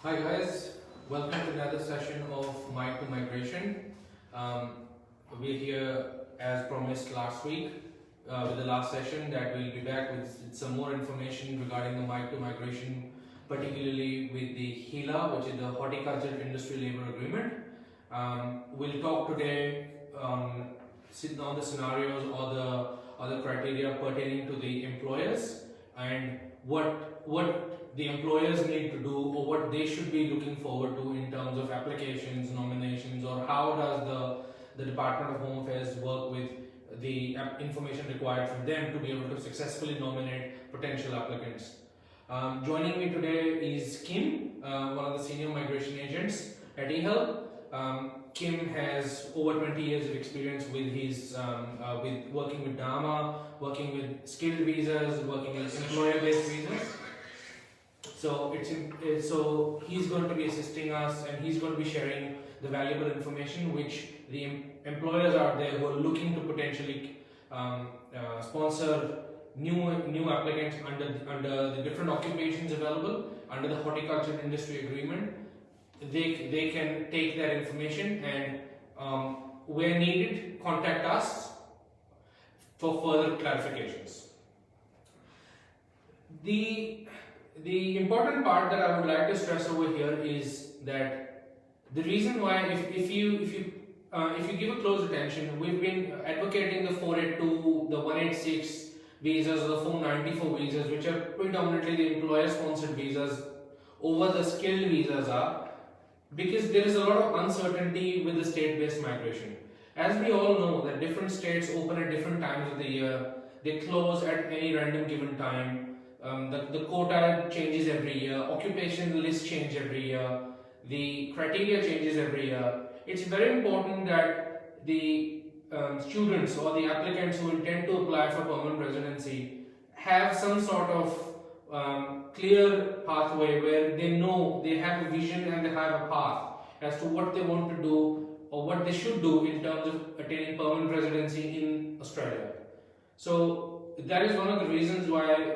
Hi guys, welcome to another session of Mic to Migration. We're here as promised last week with the last session that we'll be back with some more information regarding the Mic to Migration, particularly with the HILA, which is the Horticulture Industry Labour Agreement. We'll talk today on the scenarios or the criteria pertaining to the employers and what the employers need to do or what they should be looking forward to in terms of applications, nominations, or how does the Department of Home Affairs work with the information required from them to be able to successfully nominate potential applicants. Joining me today is Kim, one of the senior migration agents at HILA. Kim has over 20 years of experience with his with working with DAMA, working with skilled visas, working with employer-based visas. So he's going to be assisting us, and he's going to be sharing the valuable information which the employers out there who are looking to potentially sponsor new applicants under the different occupations available under the horticulture industry agreement. They can take that information and where needed contact us for further clarifications. The important part that I would like to stress over here is that the reason why, if you give a close attention, we've been advocating the 482, the 186 visas, or the 494 visas, which are predominantly the employer-sponsored visas, over the skilled visas are, because there is a lot of uncertainty with the state-based migration. As we all know that different states open at different times of the year, they close at any random given time. The quota changes every year, occupation lists change every year, the criteria changes every year. It's very important that the students or the applicants who intend to apply for permanent residency have some sort of clear pathway where they know they have a vision and they have a path as to what they want to do or what they should do in terms of attaining permanent residency in Australia. So that is one of the reasons why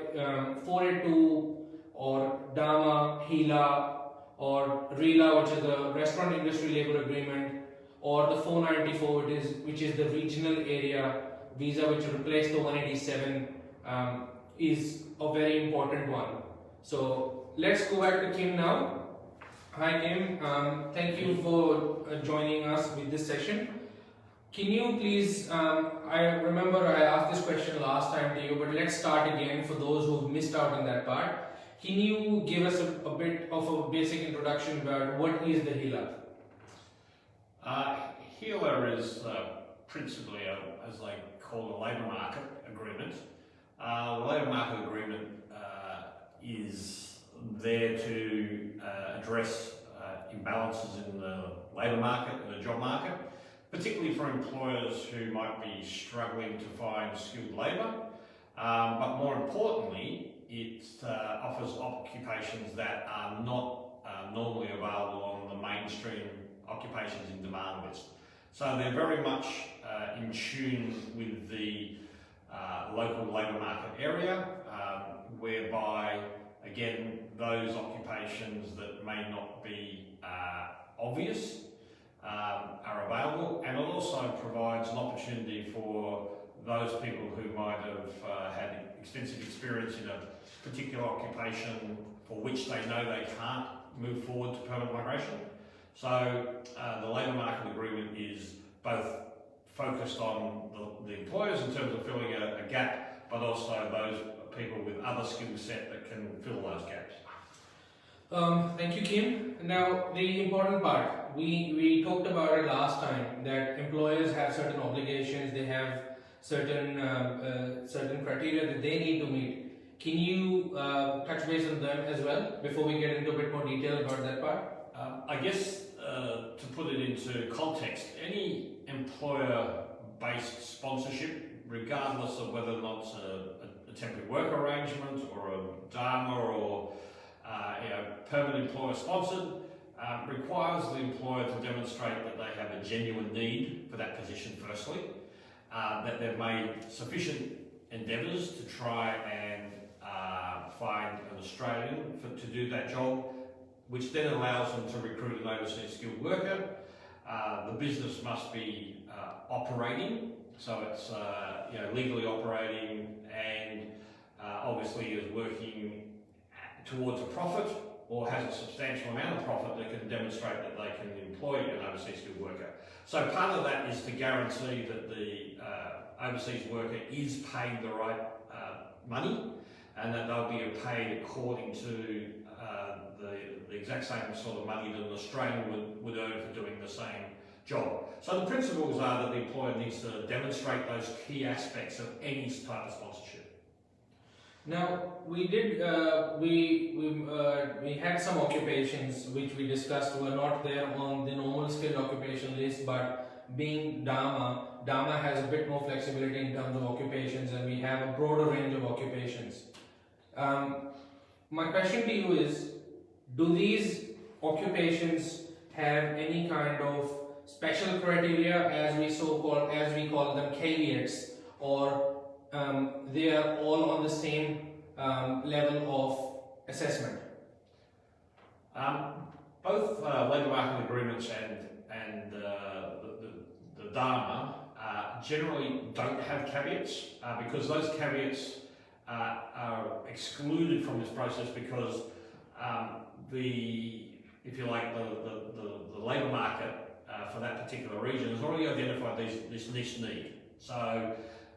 482 or DAMA, HILA or RILA, which is the Restaurant Industry Labour Agreement, or the 494, which is the regional area visa, which replaced the 187, is a very important one. So let's go back to Kim now. Hi Kim, thank you for joining us with this session. Can you please, I remember I asked this question last time to you, but let's start again for those who missed out on that part. Can you give us a bit of a basic introduction about what is the HILA? HILA is principally, as they call, a labour market agreement. The labour market agreement is there to address imbalances in the labour market and the job market, particularly for employers who might be struggling to find skilled labour, but more importantly, it offers occupations that are not normally available on the mainstream occupations in demand list. So they're very much in tune with the local labour market area, whereby, again, those occupations that may not be obvious are available, and it also provides an opportunity for those people who might have had extensive experience in a particular occupation for which they know they can't move forward to permanent migration. So the labour market agreement is both focused on the employers in terms of filling a gap, but also those people with other skill set that can fill those gaps. Thank you, Kim. Now, the important part, we talked about it last time, that employers have certain obligations, they have certain criteria that they need to meet. Can you touch base on them as well before we get into a bit more detail about that part? I guess to put it into context, any employer-based sponsorship, regardless of whether or not it's a temporary work arrangement or a DAMA or permanent employer sponsored, requires the employer to demonstrate that they have a genuine need for that position firstly, that they've made sufficient endeavours to try and find an Australian to do that job, which then allows them to recruit an overseas skilled worker. The business must be operating, so it's legally operating and obviously is working towards a profit or has a substantial amount of profit that can demonstrate that they can employ an overseas skilled worker. So part of that is to guarantee that the overseas worker is paid the right money and that they'll be paid according to the exact same sort of money that an Australian would earn for doing the same job. So the principles are that the employer needs to demonstrate those key aspects of any type of sponsorship. Now we did we had some occupations which we discussed were not there on the normal skilled occupation list, but being DAMA has a bit more flexibility in terms of occupations, and we have a broader range of occupations. My question to you is, do these occupations have any kind of special criteria, as we call them caveats, or they are all on the same level of assessment? Both labour market agreements and the DAMA generally don't have caveats because those caveats are excluded from this process because the labour market for that particular region has already identified this niche need. So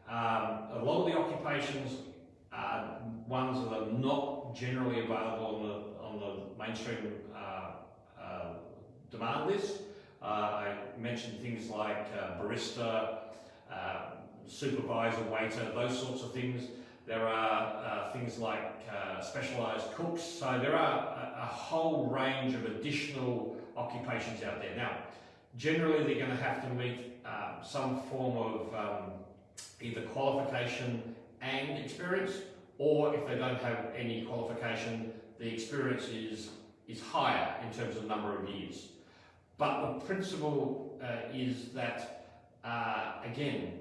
a lot of the occupations are ones that are not generally available on the mainstream demand list. I mentioned things like barista, supervisor, waiter, those sorts of things. There are things like specialised cooks. So there are a whole range of additional occupations out there. Now, generally they're going to have to meet some form of either qualification and experience, or if they don't have any qualification, the experience is higher in terms of number of years. But the principle is that, again,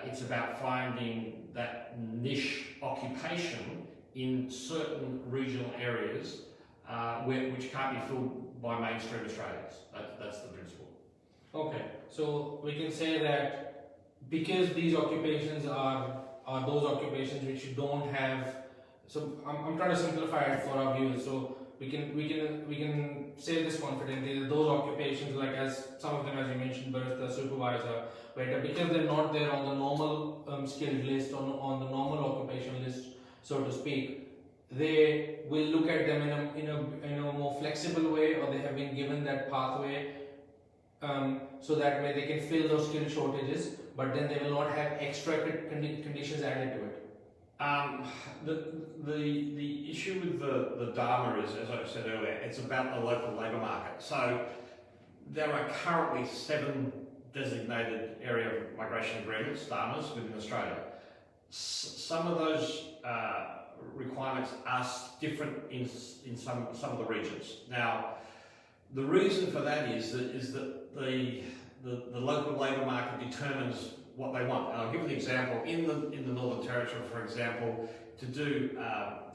it's about finding that niche occupation in certain regional areas which can't be filled by mainstream Australians. That's the principle. Okay, so we can say that because these occupations are those occupations which you don't have. So I'm trying to simplify it for our viewers. So we can say this confidently that those occupations, like as some of them, as you mentioned, barista, supervisor, waiter, because they're not there on the normal skilled list, on the normal occupation list, so to speak, they will look at them in a more flexible way, or they have been given that pathway, so that way they can fill those skill shortages, but then they will not have extra conditions added to it. The issue with the DAMA is, as I said earlier, it's about the local labour market. So there are currently 7 designated area of migration agreements, DAMAs, within Australia. Some of those requirements are different in some of the regions. Now, the reason for that is that the local labour market determines what they want. And I'll give an example. In the Northern Territory, for example, to do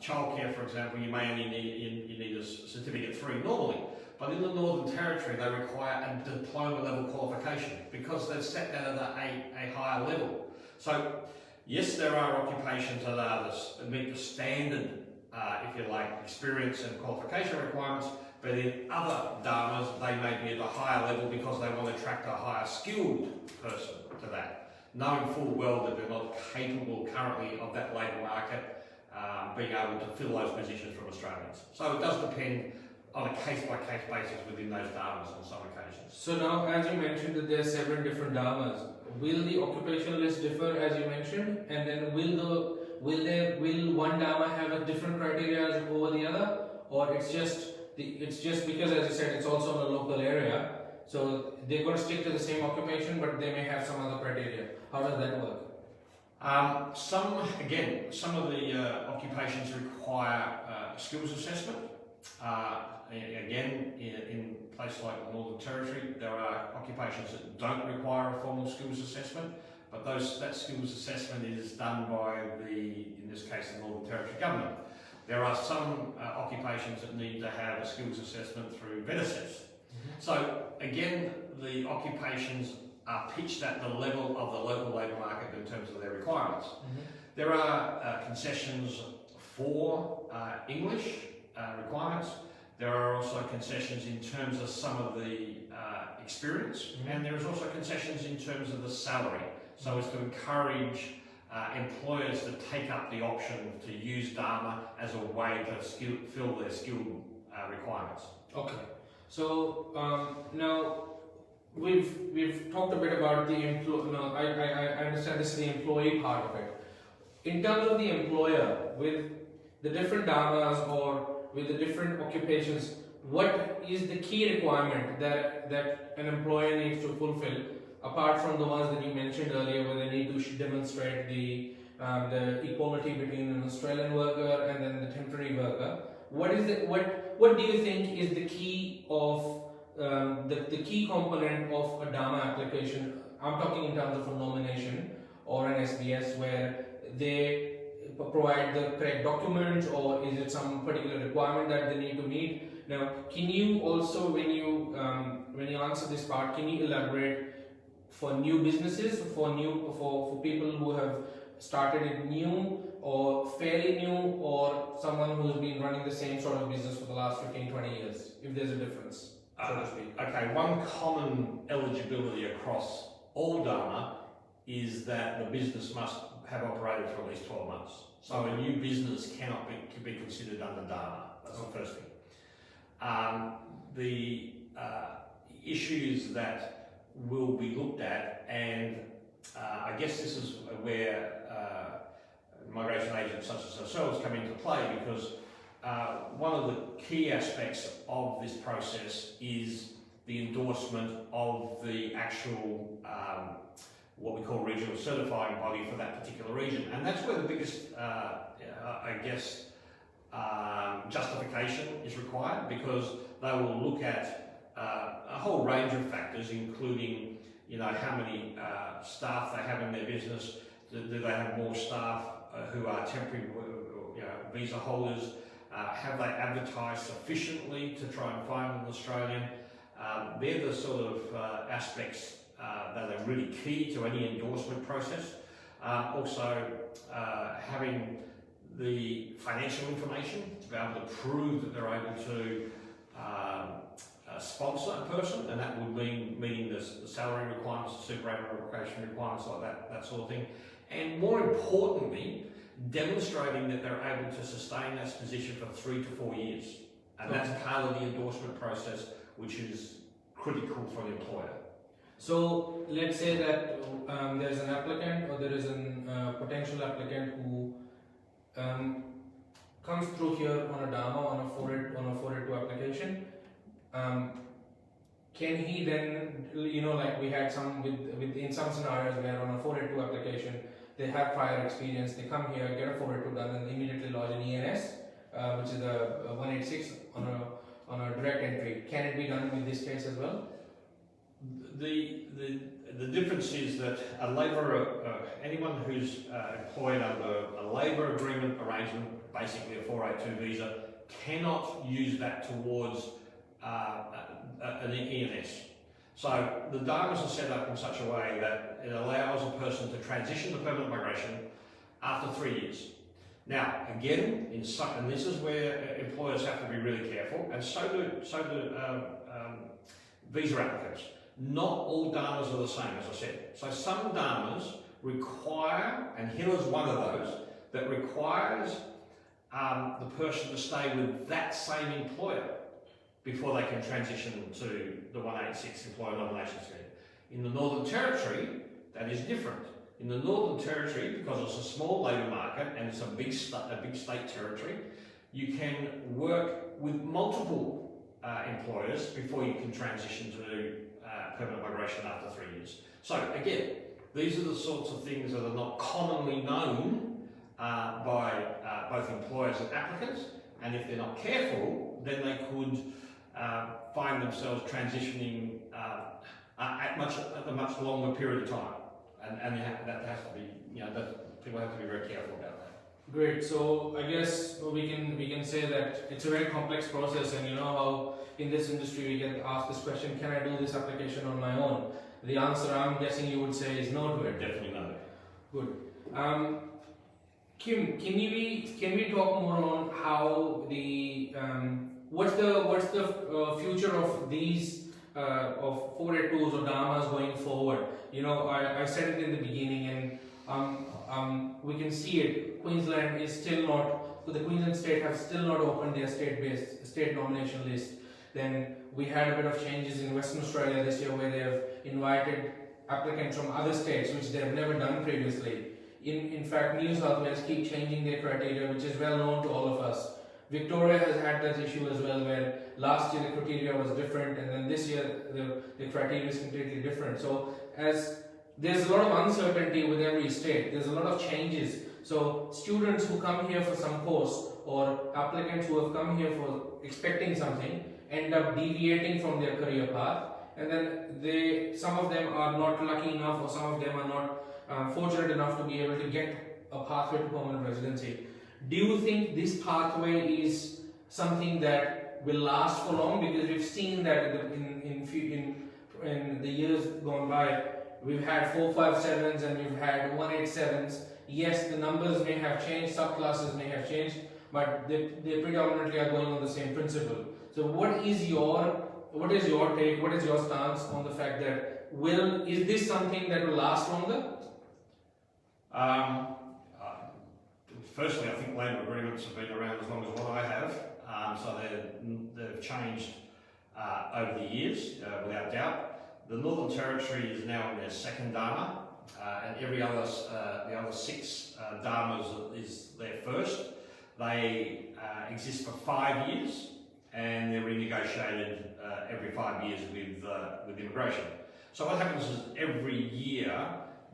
childcare, for example, you may only need a Certificate 3 normally. But in the Northern Territory, they require a diploma level qualification because they've set that at a higher level. So, yes, there are occupations that meet the standard, if you like, experience and qualification requirements, but in other DAMAs, they may be at a higher level because they want to attract a higher skilled person to that, knowing full well that they're not capable currently of that labour market being able to fill those positions from Australians. So it does depend on a case-by-case basis within those DAMAs on some occasions. So now, as you mentioned that there are 7 different DAMAs, will the occupational list differ, as you mentioned, and then will one DAMA have a different criteria over the other, or it's just because, as you said, it's also in a local area, so they're going to stick to the same occupation, but they may have some other criteria. How does that work? Some of the occupations require skills assessment. Again, in places like the Northern Territory, there are occupations that don't require a formal skills assessment, but that skills assessment is done by in this case, the Northern Territory government. There are some occupations occupations that need to have a skills assessment through VETASES. So again, the occupations are pitched at the level of the local labour market in terms of their requirements. There are concessions for English requirements. There are also concessions in terms of some of the experience, and there is also concessions in terms of the salary, so as to encourage employers to take up the option to use DAMA as a way to fill their skill requirements. Okay, so now we've talked a bit about the employee. No, I understand this is the employee part of it. In terms of the employer, with the different DAMAs or with the different occupations, what is the key requirement that an employer needs to fulfill, apart from the ones that you mentioned earlier, where they need to demonstrate the equality between an Australian worker and then the temporary worker? What do you think is the key of the key component of a DAMA application? I'm talking in terms of a nomination or an SBS, where they provide the correct documents, or is it some particular requirement that they need to meet? Now, can you also, when you answer this part, can you elaborate for new businesses, for people who have started it new or fairly new, or someone who's been running the same sort of business for the last 15-20 years, if there's a difference, so to speak? Okay, one common eligibility across all DAMA is that the business must have operated for at least 12 months. So a new business can be considered under DAMA. That's the first thing. The issues that will be looked at, and I guess this is where migration agents such as ourselves come into play, because one of the key aspects of this process is the endorsement of the actual what we call regional certifying body for that particular region. And that's where the biggest, I guess, justification is required, because they will look at a whole range of factors, including, how many staff they have in their business. Do they have more staff who are temporary visa holders? Have they advertised sufficiently to try and find an Australian? They're the sort of aspects that are really key to any endorsement process. Also, having the financial information to be able to prove that they're able to sponsor a person, and that would mean meeting the salary requirements, the superannuation requirements, like that sort of thing. And more importantly, demonstrating that they're able to sustain this position for 3 to 4 years. And that's part of the endorsement process, which is critical for the employer. So let's say that there's an applicant, or there is a potential applicant who comes through here on a DAMA, on a 482 application. Can he then, like we had some in some scenarios where on a 482 application they have prior experience, they come here, get a 482 done, and immediately lodge an ENS, which is a 186 on a direct entry. Can it be done with this case as well? The difference is that a labourer, anyone who's employed under a labour agreement arrangement, basically a 482 visa, cannot use that towards an ENS. So the DAMAs are set up in such a way that it allows a person to transition to permanent migration after 3 years. Now, again, and this is where employers have to be really careful, and so do visa applicants. Not all DAMAs are the same, as I said. So some DAMAs require, and HILA is one of those, that requires the person to stay with that same employer before they can transition to the 186 employer nomination scheme. In the Northern Territory, that is different. In the Northern Territory, because it's a small labour market and it's a big state territory, you can work with multiple employers before you can transition to permanent migration after 3 years. So again, these are the sorts of things that are not commonly known by both employers and applicants, and if they're not careful, then they could find themselves transitioning at a much longer period of time, and that has to be, that people have to be very careful about that. Great. So I guess we can say that it's a very complex process, and you know how in this industry we get asked this question: Can I do this application on my own? The answer I'm guessing you would say is no to it. Definitely no. Good. Kim, can we talk more on how the what's the future of these of 482s or DAMAs going forward? You know, I said it in the beginning, and we can see it. Queensland is still not. So the Queensland state have still not opened their state nomination list. Then we had a bit of changes in Western Australia this year, where they have invited applicants from other states, which they have never done previously. In fact, New South Wales keep changing their criteria, which is well known to all of us. Victoria has had that issue as well, where last year the criteria was different, and then this year the criteria is completely different. So as there's a lot of uncertainty with every state, there's a lot of changes. So students who come here for some course, or applicants who have come here for expecting something, end up deviating from their career path, and then some of them are not lucky enough, or some of them are not fortunate enough to be able to get a pathway to permanent residency. Do you think this pathway is something that will last for long? Because we've seen that in the years gone by, we've had 457s and we've had 187s. Yes, the numbers may have changed, subclasses may have changed, but they predominantly are going on the same principle. So what is your take, what is your stance on the fact that is this something that will last longer? Firstly, I think labour agreements have been around as long as what I have, so they've changed over the years, without doubt. The Northern Territory is now in their second DAMA, and the other 6 DAMAs is their first. They exist for 5 years, and they're renegotiated every 5 years with immigration. So what happens is every year,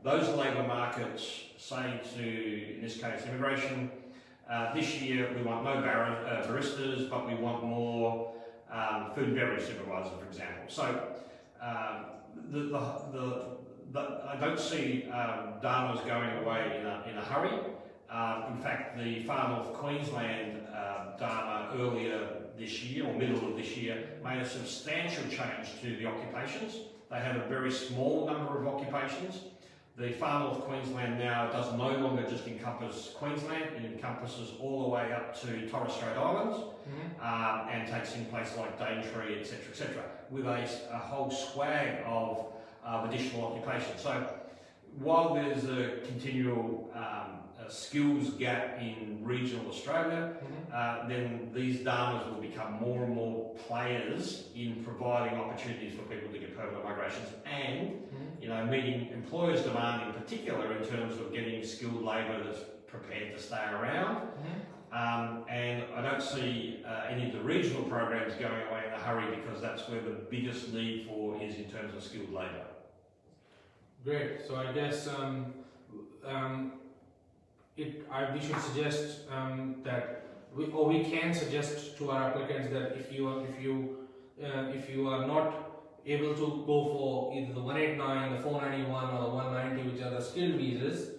those labour markets say to, in this case, immigration, this year we want no baristas, but we want more food and beverage supervisors, for example. So I don't see DAMAs going away in a hurry. In fact, the Far North Queensland DAMA earlier this year, or middle of this year, made a substantial change to the occupations. They had a very small number of occupations. The Far North Queensland now does no longer just encompass Queensland, it encompasses all the way up to Torres Strait Islands, and takes in places like Daintree, etc., with a whole swag of additional occupations. So while there's a continual skills gap in regional Australia, then these DAMAs will become more and more players in providing opportunities for people to get permanent migrations, and meeting employers' demand in particular in terms of getting skilled labour that's prepared to stay around. And I don't see any of the regional programs going away in a hurry, because that's where the biggest need for is in terms of skilled labour. Great. So I guess we should suggest that we can suggest to our applicants that if you are not able to go for either the 189, the 491, or the 190, which are the skilled visas,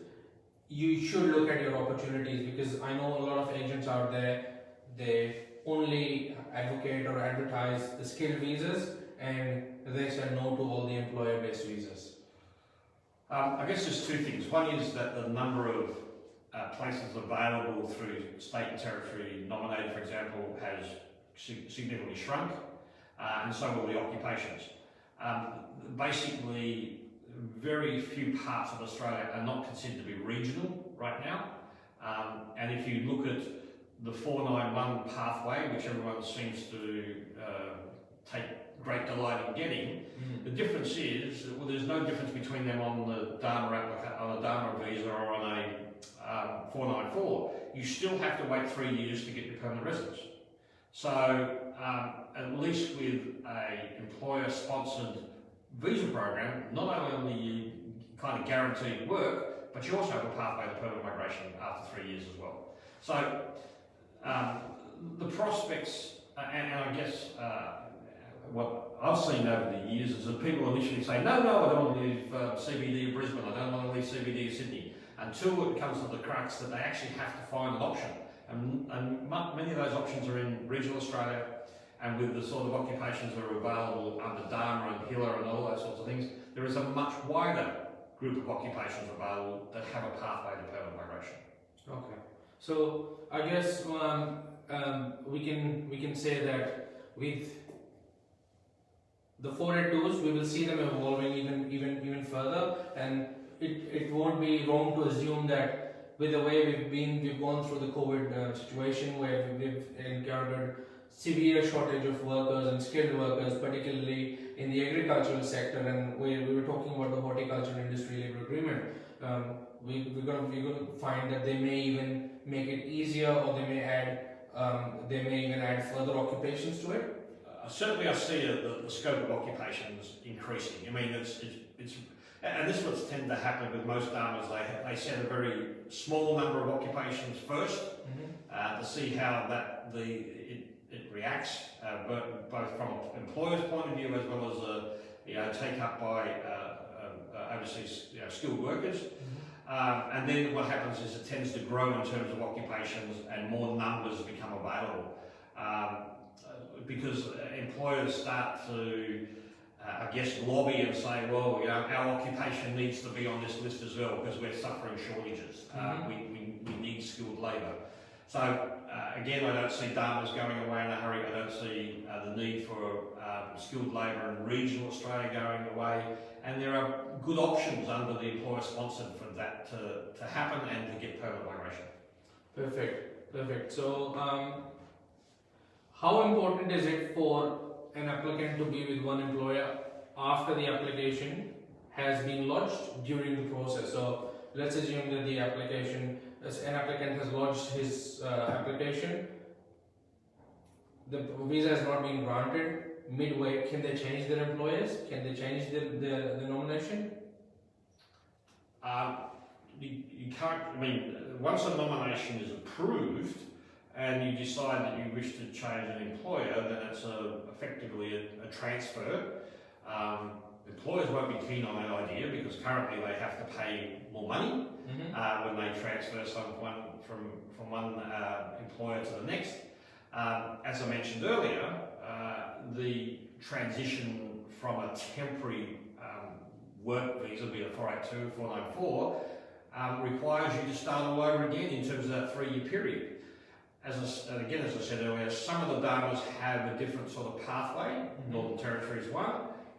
you should look at your opportunities, because I know a lot of agents out there, they only advocate or advertise the skilled visas, and they say no to all the employer-based visas. I guess there's 2 things. One is that the number of places available through state and territory nominated, for example, has significantly shrunk, and so will the occupations. Basically, very few parts of Australia are not considered to be regional right now, and if you look at the 491 pathway, which everyone seems to take great delight in getting, the difference is, well, there's no difference between them on the DAMA visa or on a 494. You still have to wait 3 years to get your permanent residence. So at least with a employer-sponsored visa program, not only are you kind of guaranteed work, but you also have a pathway to permanent migration after 3 years as well. So the prospects, and I guess what I've seen over the years is that people initially say, no, I don't want to leave CBD of Brisbane, I don't want to leave CBD of Sydney. until it comes to the crux that they actually have to find an option. And many of those options are in regional Australia, and with the sort of occupations that are available under DAMA and HILA and all those sorts of things, there is a much wider group of occupations available that have a pathway to permanent migration. Okay. So I guess we can say that with the 482s, we will see them evolving even further, and it won't be wrong to assume that with the way we've gone through the COVID situation, where we've encountered severe shortage of workers and skilled workers, particularly in the agricultural sector, and we were talking about the horticultural industry labour agreement. We're going to find that they may even make it easier, or they may even add further occupations to it. Certainly, I see the scope of occupations increasing. I mean, it's and this is what's tended to happen with most DAMAs. They set a very small number of occupations first to see how it reacts, both from an employer's point of view as well as take up by overseas skilled workers. And then what happens is it tends to grow in terms of occupations, and more numbers become available. Because employers start to, lobby and say, well, our occupation needs to be on this list as well because we're suffering shortages. We need skilled labour. So again, I don't see DAMAs going away in a hurry. I don't see the need for skilled labour in regional Australia going away. And there are good options under the employer-sponsored for that to happen and to get permanent migration. Perfect. So, how important is it for an applicant to be with one employer after the application has been lodged during the process? So, let's assume that an applicant has lodged his application, the visa has not been granted. Midway, can they change their employers? Can they change the nomination? You can't. I mean, once a nomination is approved and you decide that you wish to change an employer, then it's effectively a transfer. Employers won't be keen on that idea because currently they have to pay more money when they transfer someone from one employer to the next. As I mentioned earlier, the transition from a temporary work visa, be it 482 or 494, requires you to start all over again in terms of that 3-year period. As I said earlier, some of the DAMAs have a different sort of pathway. Northern Territory is one,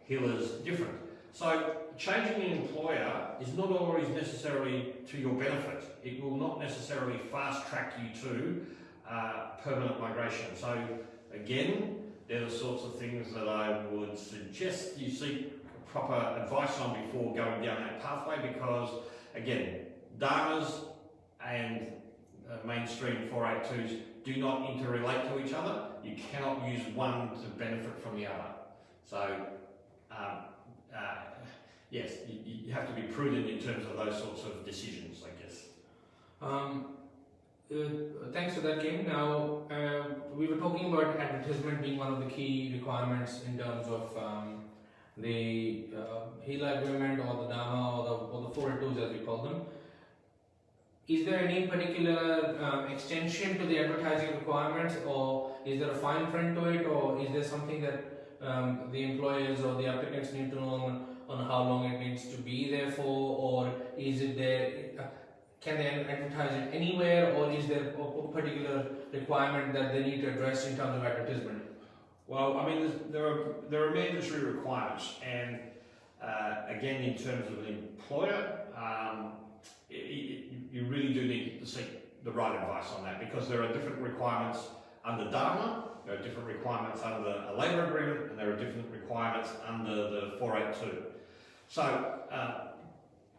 HILA's different. So changing an employer is not always necessarily to your benefit. It will not necessarily fast track you to permanent migration. So again, they're the sorts of things that I would suggest you seek proper advice on before going down that pathway, because again, DAMAs and mainstream 482s do not interrelate to each other. You cannot use one to benefit from the other. So yes, you have to be prudent in terms of those sorts of decisions, I guess. Thanks for that, Kim. Now, we were talking about advertisement being one of the key requirements in terms of the HILA agreement or the DAMA or the 482s as we call them. Is there any particular extension to the advertising requirements, or is there a fine print to it, or is there something that the employers or the applicants need to know on how long it needs to be there for, or is it there? Can they advertise it anywhere, or is there a particular requirement that they need to address in terms of advertisement? Well, I mean, there are mandatory requirements, and again, in terms of an employer, you really do need to seek the right advice on that, because there are different requirements under DAMA, there are different requirements under a labour agreement, and there are different requirements under the 482. So,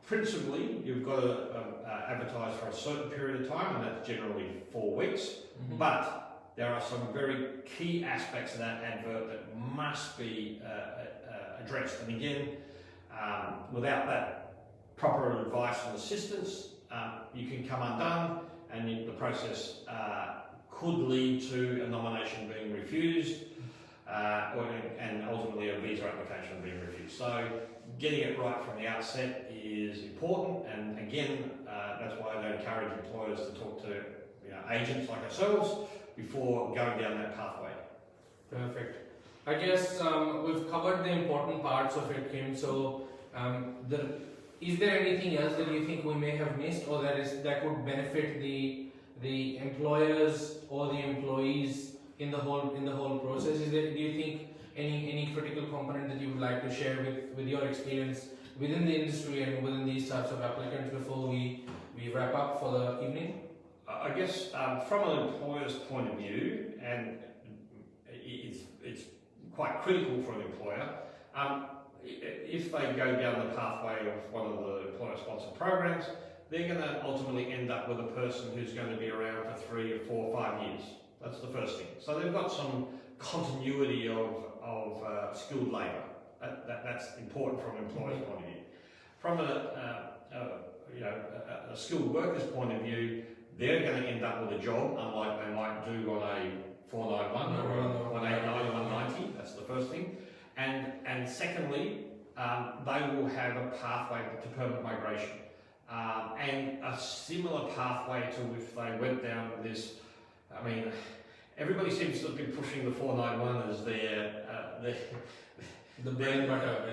principally, you've got to advertise for a certain period of time, and that's generally 4 weeks. But there are some very key aspects of that advert that must be addressed. And again, without that proper advice and assistance, you can come undone, and the process could lead to a nomination being refused. and ultimately a visa application being refused. So getting it right from the outset is important, and again, that's why they encourage employers to talk to agents like ourselves before going down that pathway. Perfect. I guess we've covered the important parts of it, Kim. So, is there anything else that you think we may have missed, or that would benefit the employers or the employees in the whole process? Do you think any critical component that you would like to share with your experience within the industry and within these types of applicants before we wrap up for the evening? I guess from an employer's point of view, and it's quite critical for an employer, if they go down the pathway of one of the employer-sponsored programs, they're going to ultimately end up with a person who's going to be around for 3 or 4 or 5 years. That's the first thing. So they've got some continuity of skilled labour. That's important from an employer's point of view. From a skilled worker's point of view, they're going to end up with a job, unlike they might do on a 491 or a 189 or 190. That's the first thing. And secondly, they will have a pathway to permanent migration. And a similar pathway to if they went down this, I mean, everybody seems to be pushing the 491 as their the bread and butter.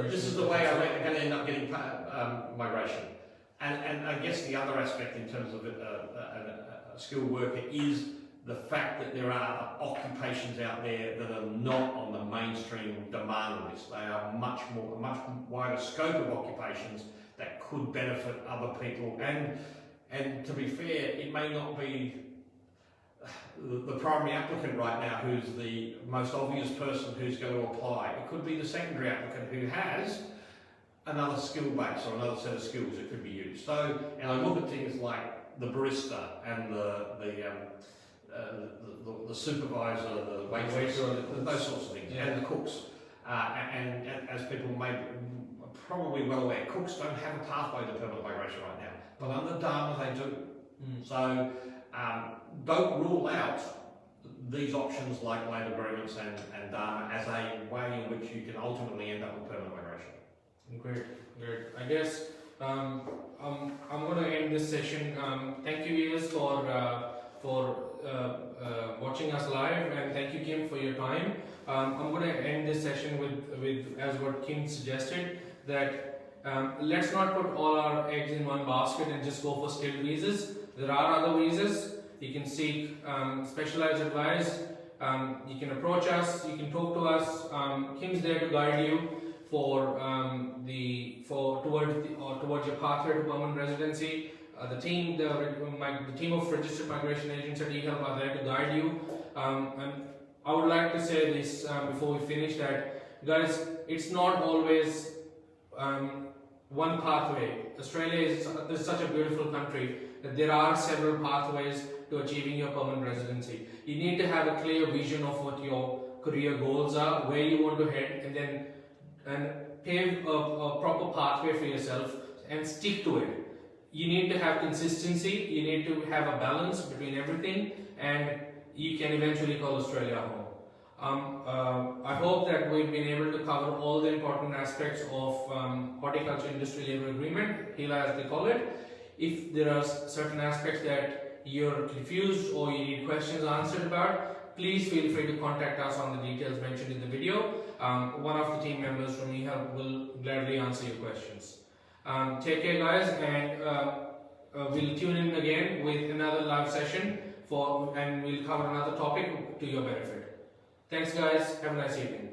This is the way I'm going to end up getting migration. And I guess the other aspect in terms of a skilled worker is the fact that there are occupations out there that are not on the mainstream demand list. They are a much wider scope of occupations that could benefit other people. And to be fair, it may not be the primary applicant right now who's the most obvious person who's going to apply. It could be the secondary applicant who has another skill base or another set of skills that could be used. So, and I look at things like the barista and the supervisor, the waitress, those sorts of things, and the cooks. And as people may be probably well aware, cooks don't have a pathway to permanent migration right now, but under DAMA they do. So don't rule out these options like labour agreements and DAMA as a way in which you can ultimately end up with permanent migration. Great. I guess I'm going to end this session. Thank you, viewers, for watching us live, and thank you, Kim, for your time. I'm going to end this session with as what Kim suggested, that let's not put all our eggs in one basket and just go for skilled visas. There are other visas. You can seek specialized advice. You can approach us. You can talk to us. Kim's there to guide you towards your pathway to permanent residency. The team of registered migration agents at HILA are there to guide you. And I would like to say this before we finish, that guys, it's not always one pathway. Australia is such a beautiful country that there are several pathways to achieving your permanent residency. You need to have a clear vision of what your career goals are, where you want to head, and pave a proper pathway for yourself and stick to it. You need to have consistency, you need to have a balance between everything, and you can eventually call Australia home. I hope that we've been able to cover all the important aspects of horticulture industry labour agreement, HILA as they call it. If there are certain aspects that you're confused or you need questions answered about, please feel free to contact us on the details mentioned in the video. One of the team members from HILA will gladly answer your questions. Take care, guys, and we'll tune in again with another live session and we'll cover another topic to your benefit. Thanks, guys. Have a nice evening.